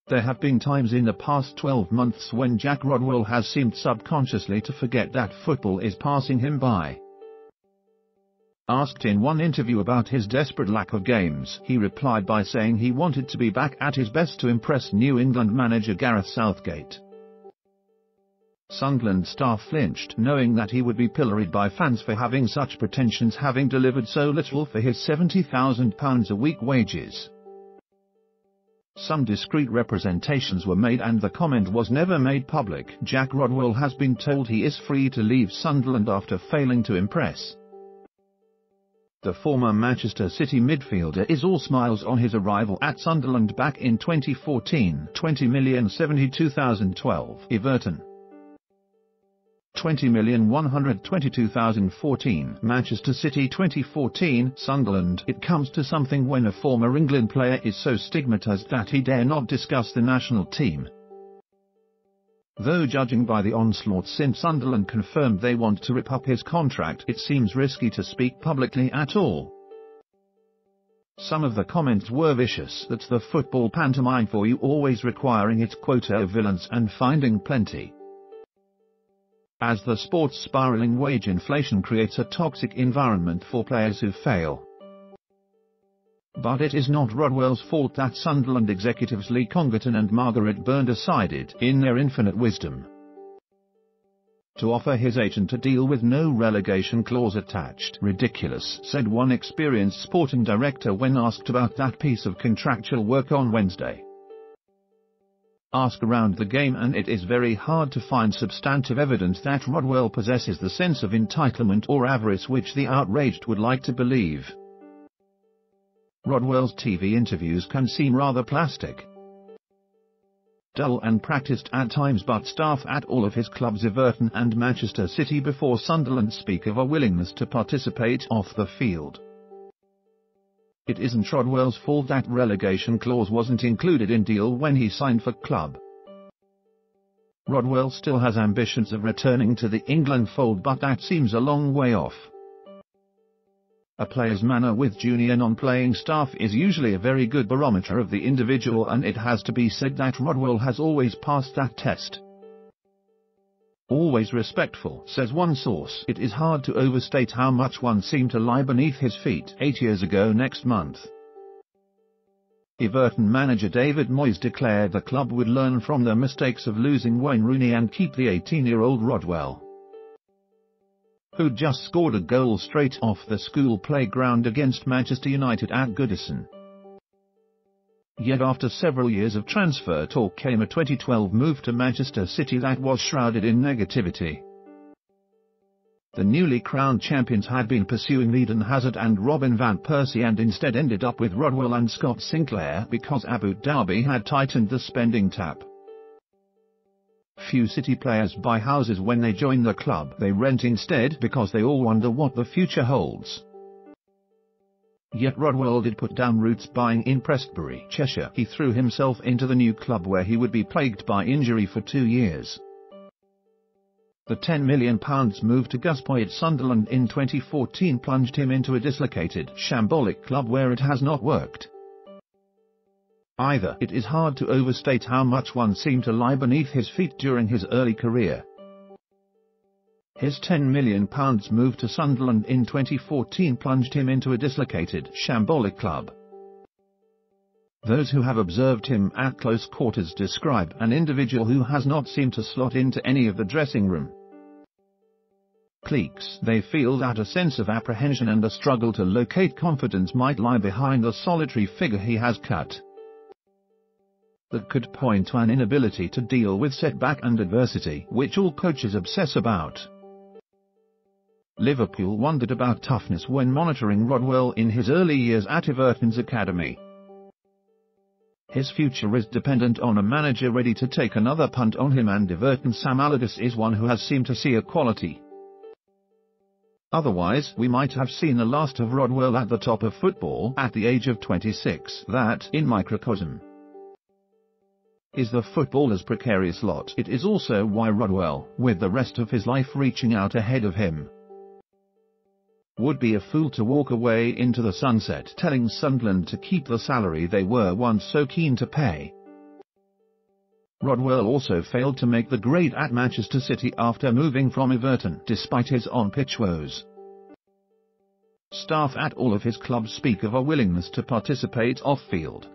There have been times in the past 12 months when Jack Rodwell has seemed subconsciously to forget that football is passing him by. Asked in one interview about his desperate lack of games, he replied by saying he wanted to be back at his best to impress New England manager Gareth Southgate. Sunderland staff flinched, knowing that he would be pilloried by fans for having such pretensions, having delivered so little for his £70,000 a week wages. Some discreet representations were made and the comment was never made public. Jack Rodwell has been told he is free to leave Sunderland after failing to impress. The former Manchester City midfielder is all smiles on his arrival at Sunderland back in 2014. 20,072,012 Everton. 20,122,014 Manchester City. 2014 Sunderland. It comes to something when a former England player is so stigmatized that he dare not discuss the national team. Though judging by the onslaught since Sunderland confirmed they want to rip up his contract, it seems risky to speak publicly at all. Some of the comments were vicious. That's the football pantomime for you, always requiring its quota of villains and finding plenty. As the sport's spiraling wage inflation creates a toxic environment for players who fail. But it is not Rodwell's fault that Sunderland executives Lee Congerton and Margaret Byrne decided, in their infinite wisdom, to offer his agent a deal with no relegation clause attached. Ridiculous, said one experienced sporting director when asked about that piece of contractual work on Wednesday. Ask around the game and it is very hard to find substantive evidence that Rodwell possesses the sense of entitlement or avarice which the outraged would like to believe. Rodwell's TV interviews can seem rather plastic, dull and practiced at times, but staff at all of his clubs, Everton and Manchester City before Sunderland, speak of a willingness to participate off the field. It isn't Rodwell's fault that relegation clause wasn't included in deal when he signed for club. Rodwell still has ambitions of returning to the England fold, but that seems a long way off. A player's manner with junior non-playing staff is usually a very good barometer of the individual, and it has to be said that Rodwell has always passed that test. Always respectful, says one source. It is hard to overstate how much one seemed to lie beneath his feet. 8 years ago next month, Everton manager David Moyes declared the club would learn from the mistakes of losing Wayne Rooney and keep the 18-year-old Rodwell, who'd just scored a goal straight off the school playground against Manchester United at Goodison. Yet after several years of transfer talk came a 2012 move to Manchester City that was shrouded in negativity. The newly crowned champions had been pursuing Eden Hazard and Robin van Persie and instead ended up with Rodwell and Scott Sinclair because Abu Dhabi had tightened the spending tap. Few City players buy houses when they join the club. They rent instead because they all wonder what the future holds. Yet Rodwell did put down roots buying in Prestbury, Cheshire. He threw himself into the new club where he would be plagued by injury for 2 years. The £10 million move to Guspoy at Sunderland in 2014 plunged him into a dislocated, shambolic club where it has not worked either. It is hard to overstate how much one seemed to lie beneath his feet during his early career. His £10 million move to Sunderland in 2014 plunged him into a dislocated, shambolic club. Those who have observed him at close quarters describe an individual who has not seemed to slot into any of the dressing room cliques. They feel that a sense of apprehension and a struggle to locate confidence might lie behind the solitary figure he has cut, that could point to an inability to deal with setback and adversity, which all coaches obsess about. Liverpool wondered about toughness when monitoring Rodwell in his early years at Everton's academy. His future is dependent on a manager ready to take another punt on him, and Everton's Sam Allardyce is one who has seemed to see a quality. Otherwise, we might have seen the last of Rodwell at the top of football at the age of 26. That, in microcosm, is the footballer's precarious lot. It is also why Rodwell, with the rest of his life reaching out ahead of him, would be a fool to walk away into the sunset telling Sunderland to keep the salary they were once so keen to pay. Rodwell also failed to make the grade at Manchester City after moving from Everton despite his on-pitch woes. Staff at all of his clubs speak of a willingness to participate off-field.